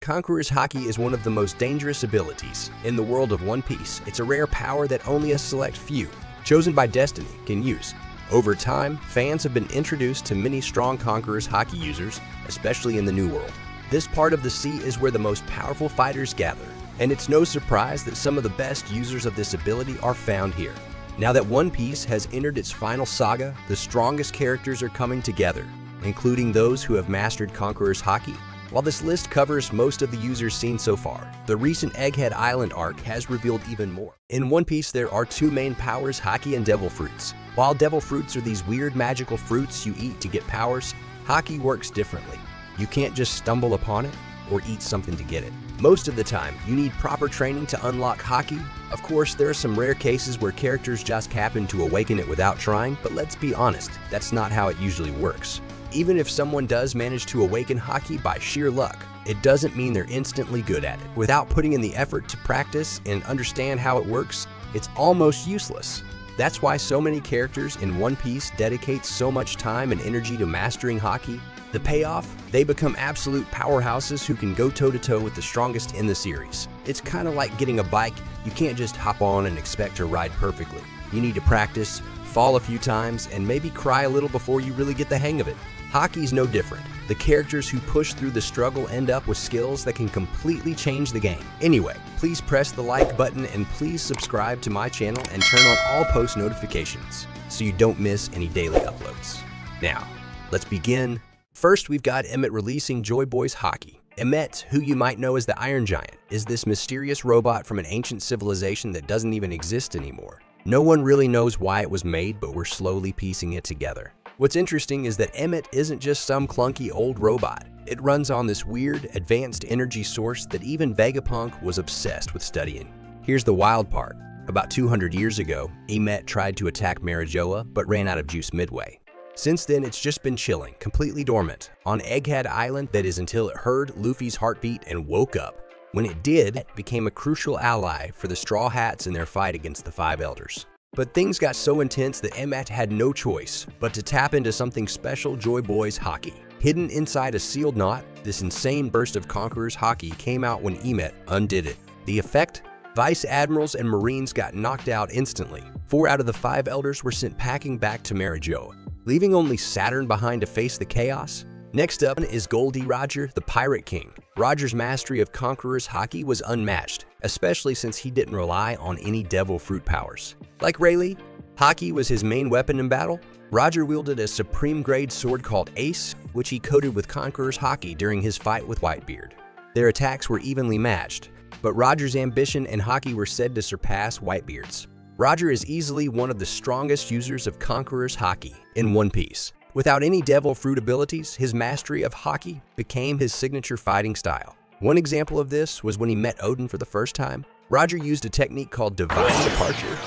Conqueror's Haki is one of the most dangerous abilities in the world of One Piece. It's a rare power that only a select few, chosen by destiny, can use. Over time, fans have been introduced to many strong Conqueror's Haki users, especially in the New World. This part of the sea is where the most powerful fighters gather, and it's no surprise that some of the best users of this ability are found here. Now that One Piece has entered its final saga, the strongest characters are coming together, including those who have mastered Conqueror's Haki. While this list covers most of the users seen so far, the recent Egghead Island arc has revealed even more. In One Piece, there are two main powers, Haki and Devil Fruits. While Devil Fruits are these weird magical fruits you eat to get powers, Haki works differently. You can't just stumble upon it or eat something to get it. Most of the time, you need proper training to unlock Haki. Of course, there are some rare cases where characters just happen to awaken it without trying, but let's be honest, that's not how it usually works. Even if someone does manage to awaken Haki by sheer luck, it doesn't mean they're instantly good at it. Without putting in the effort to practice and understand how it works, it's almost useless. That's why so many characters in One Piece dedicate so much time and energy to mastering Haki. The payoff? They become absolute powerhouses who can go toe-to-toe with the strongest in the series. It's kind of like getting a bike. You can't just hop on and expect to ride perfectly. You need to practice, fall a few times, and maybe cry a little before you really get the hang of it. Haki's no different. The characters who push through the struggle end up with skills that can completely change the game. Anyway, please press the like button and please subscribe to my channel and turn on all post notifications so you don't miss any daily uploads. Now, let's begin. First, we've got Emmet releasing Joy Boy's Haki. Emmet, who you might know as the Iron Giant, is this mysterious robot from an ancient civilization that doesn't even exist anymore. No one really knows why it was made, but we're slowly piecing it together. What's interesting is that Emmet isn't just some clunky old robot. It runs on this weird, advanced energy source that even Vegapunk was obsessed with studying. Here's the wild part. About 200 years ago, Emmet tried to attack Marijoa, but ran out of juice midway. Since then, it's just been chilling, completely dormant, on Egghead Island, that is until it heard Luffy's heartbeat and woke up. When it did, it became a crucial ally for the Straw Hats in their fight against the Five Elders. But things got so intense that Emmet had no choice but to tap into something special, Joy Boy's Haki. Hidden inside a sealed knot, this insane burst of Conqueror's Haki came out when Emmet undid it. The effect? Vice Admirals and Marines got knocked out instantly. 4 out of the 5 Elders were sent packing back to Marijoa, leaving only Saturn behind to face the chaos. Next up is Goldie Roger, the Pirate King. Roger's mastery of Conqueror's Haki was unmatched, especially since he didn't rely on any Devil Fruit powers. Like Rayleigh, Haki was his main weapon in battle. Roger wielded a supreme-grade sword called Ace, which he coated with Conqueror's Haki during his fight with Whitebeard. Their attacks were evenly matched, but Roger's ambition and Haki were said to surpass Whitebeard's. Roger is easily one of the strongest users of Conqueror's Haki in One Piece. Without any Devil Fruit abilities, his mastery of Haki became his signature fighting style. One example of this was when he met Odin for the first time. Roger used a technique called Divine Departure,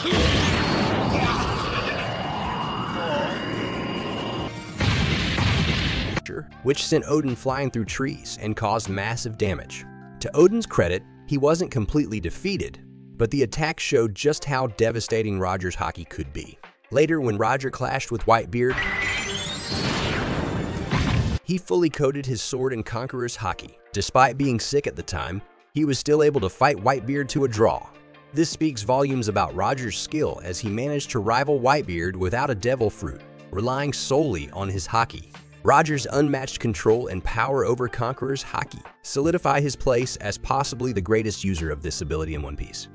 which sent Odin flying through trees and caused massive damage. To Odin's credit, he wasn't completely defeated, but the attack showed just how devastating Roger's Haki could be. Later, when Roger clashed with Whitebeard, he fully coated his sword in Conqueror's Haki. Despite being sick at the time, he was still able to fight Whitebeard to a draw. This speaks volumes about Roger's skill as he managed to rival Whitebeard without a Devil Fruit, relying solely on his Haki. Roger's unmatched control and power over Conqueror's Haki solidify his place as possibly the greatest user of this ability in One Piece.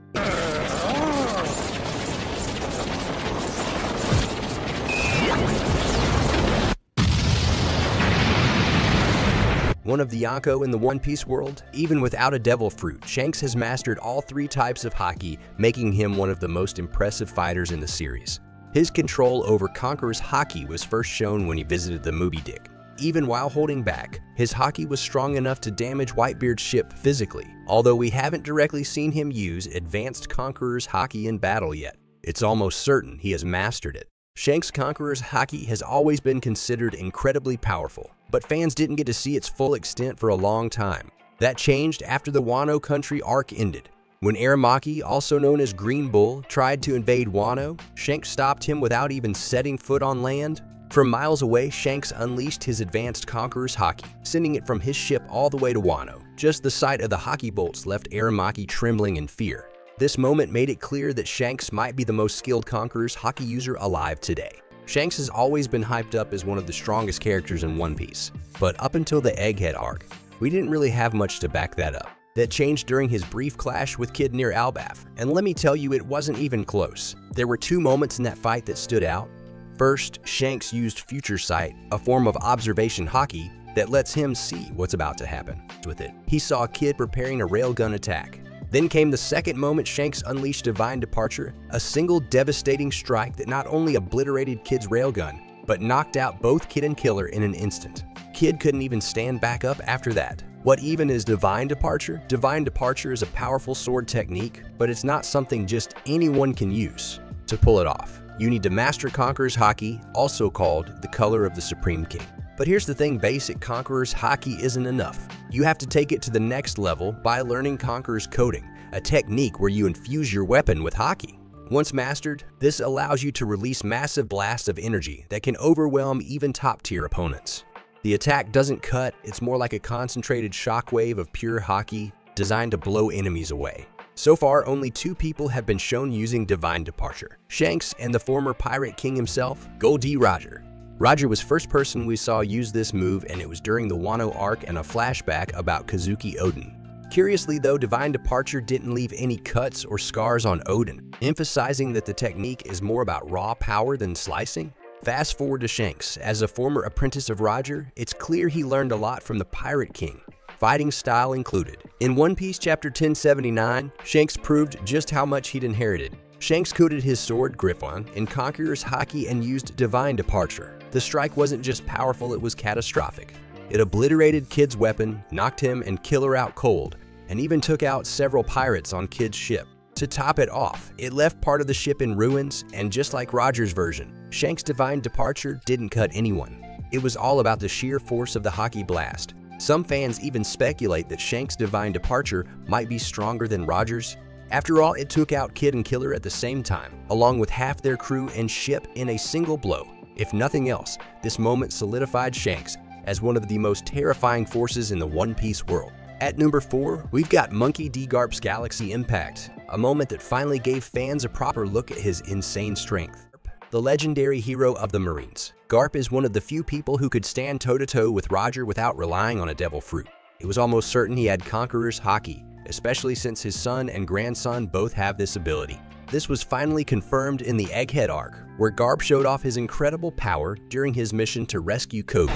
One of the Yonko in the One Piece world, even without a Devil Fruit, Shanks has mastered all 3 types of Haki, making him one of the most impressive fighters in the series. His control over Conqueror's Haki was first shown when he visited the Moby Dick. Even while holding back, his Haki was strong enough to damage Whitebeard's ship physically, although we haven't directly seen him use advanced Conqueror's Haki in battle yet. It's almost certain he has mastered it. Shanks' Conqueror's Haki has always been considered incredibly powerful, but fans didn't get to see its full extent for a long time. That changed after the Wano Country arc ended. When Aramaki, also known as Green Bull, tried to invade Wano, Shanks stopped him without even setting foot on land. From miles away, Shanks unleashed his advanced Conqueror's Haki, sending it from his ship all the way to Wano, Just the sight of the Haki bolts left Aramaki trembling in fear. This moment made it clear that Shanks might be the most skilled Conqueror's Haki user alive today. Shanks has always been hyped up as one of the strongest characters in One Piece, but up until the Egghead arc, we didn't really have much to back that up. That changed during his brief clash with Kid near Albath, and let me tell you, it wasn't even close. There were two moments in that fight that stood out. First, Shanks used Future Sight, a form of observation Haki that lets him see what's about to happen. With it, he saw Kid preparing a railgun attack. Then came the second moment Shanks unleashed Divine Departure, a single devastating strike that not only obliterated Kid's railgun, but knocked out both Kid and Killer in an instant. Kid couldn't even stand back up after that. What even is Divine Departure? Divine Departure is a powerful sword technique, but it's not something just anyone can use. To pull it off, you need to master Conqueror's Haki, also called the color of the Supreme King. But here's the thing, basic Conqueror's Haki isn't enough. You have to take it to the next level by learning Conqueror's Coding, a technique where you infuse your weapon with Haki. Once mastered, this allows you to release massive blasts of energy that can overwhelm even top-tier opponents. The attack doesn't cut, it's more like a concentrated shockwave of pure Haki designed to blow enemies away. So far, only 2 people have been shown using Divine Departure: Shanks and the former Pirate King himself, Gol D. Roger. Roger was first person we saw use this move, and it was during the Wano arc and a flashback about Kazuki Oden. Curiously though, Divine Departure didn't leave any cuts or scars on Oden, emphasizing that the technique is more about raw power than slicing. Fast forward to Shanks. As a former apprentice of Roger, it's clear he learned a lot from the Pirate King, fighting style included. In One Piece Chapter 1079, Shanks proved just how much he'd inherited. Shanks coded his sword, Griffon, in Conqueror's Haki and used Divine Departure. The strike wasn't just powerful, it was catastrophic. It obliterated Kid's weapon, knocked him and Killer out cold, and even took out several pirates on Kid's ship. To top it off, it left part of the ship in ruins, and just like Roger's version, Shanks' Divine Departure didn't cut anyone. It was all about the sheer force of the Haki blast. Some fans even speculate that Shanks' Divine Departure might be stronger than Roger's. After all, it took out Kid and Killer at the same time, along with half their crew and ship in a single blow. If nothing else, this moment solidified Shanks as one of the most terrifying forces in the One Piece world. At number 4, we've got Monkey D. Garp's Galaxy Impact, a moment that finally gave fans a proper look at his insane strength. The legendary hero of the Marines, Garp is one of the few people who could stand toe-to-toe with Roger without relying on a devil fruit. It was almost certain he had Conqueror's Haki, especially since his son and grandson both have this ability. This was finally confirmed in the Egghead arc, where Garp showed off his incredible power during his mission to rescue Kobe.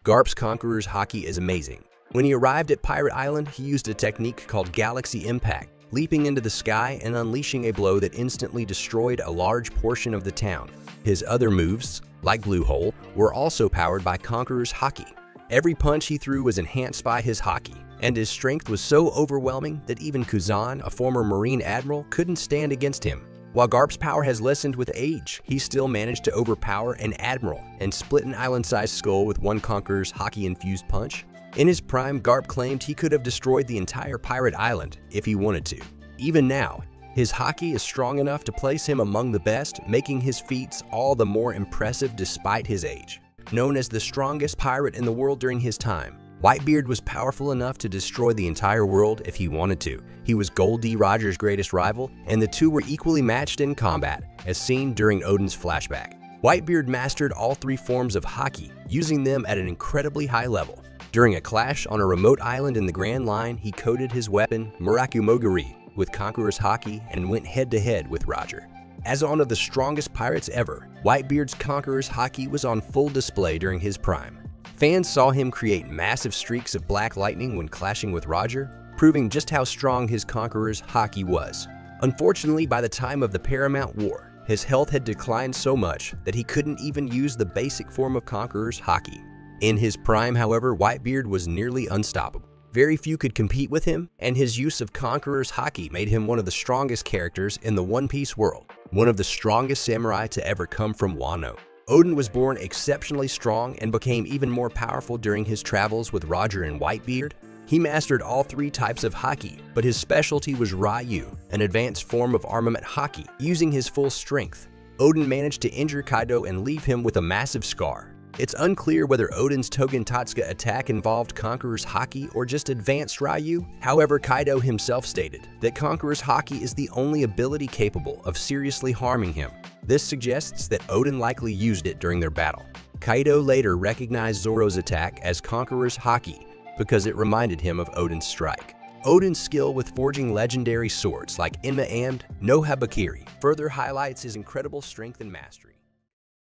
Garp's Conqueror's Haki is amazing. When he arrived at Pirate Island, he used a technique called Galaxy Impact, leaping into the sky and unleashing a blow that instantly destroyed a large portion of the town. His other moves, like Blue Hole, were also powered by Conqueror's Haki. Every punch he threw was enhanced by his Haki, and his strength was so overwhelming that even Kuzan, a former Marine admiral, couldn't stand against him. While Garp's power has lessened with age, he still managed to overpower an admiral and split an island-sized skull with one Conqueror's Haki-infused punch. In his prime, Garp claimed he could have destroyed the entire pirate island if he wanted to. Even now, his Haki is strong enough to place him among the best, making his feats all the more impressive despite his age. Known as the strongest pirate in the world during his time, Whitebeard was powerful enough to destroy the entire world if he wanted to. He was Gol D. Roger's greatest rival, and the two were equally matched in combat, as seen during Oden's flashback. Whitebeard mastered all 3 forms of Haki, using them at an incredibly high level. During a clash on a remote island in the Grand Line, he coded his weapon, Muraku Mogiri, with Conqueror's Haki and went head-to-head with Roger. As one of the strongest pirates ever, Whitebeard's Conqueror's Haki was on full display during his prime. Fans saw him create massive streaks of black lightning when clashing with Roger, proving just how strong his Conqueror's Haki was. Unfortunately, by the time of the Paramount War, his health had declined so much that he couldn't even use the basic form of Conqueror's Haki. In his prime, however, Whitebeard was nearly unstoppable. Very few could compete with him, and his use of Conqueror's Haki made him one of the strongest characters in the One Piece world, one of the strongest samurai to ever come from Wano. Oden was born exceptionally strong and became even more powerful during his travels with Roger and Whitebeard. He mastered all 3 types of Haki, but his specialty was Ryu, an advanced form of armament Haki, using his full strength. Odin managed to injure Kaido and leave him with a massive scar. It's unclear whether Odin's Togen Tatsuka attack involved Conqueror's Haki or just advanced Ryu. However, Kaido himself stated that Conqueror's Haki is the only ability capable of seriously harming him. This suggests that Odin likely used it during their battle. Kaido later recognized Zoro's attack as Conqueror's Haki because it reminded him of Odin's strike. Odin's skill with forging legendary swords like Enma and no Habakiri further highlights his incredible strength and mastery.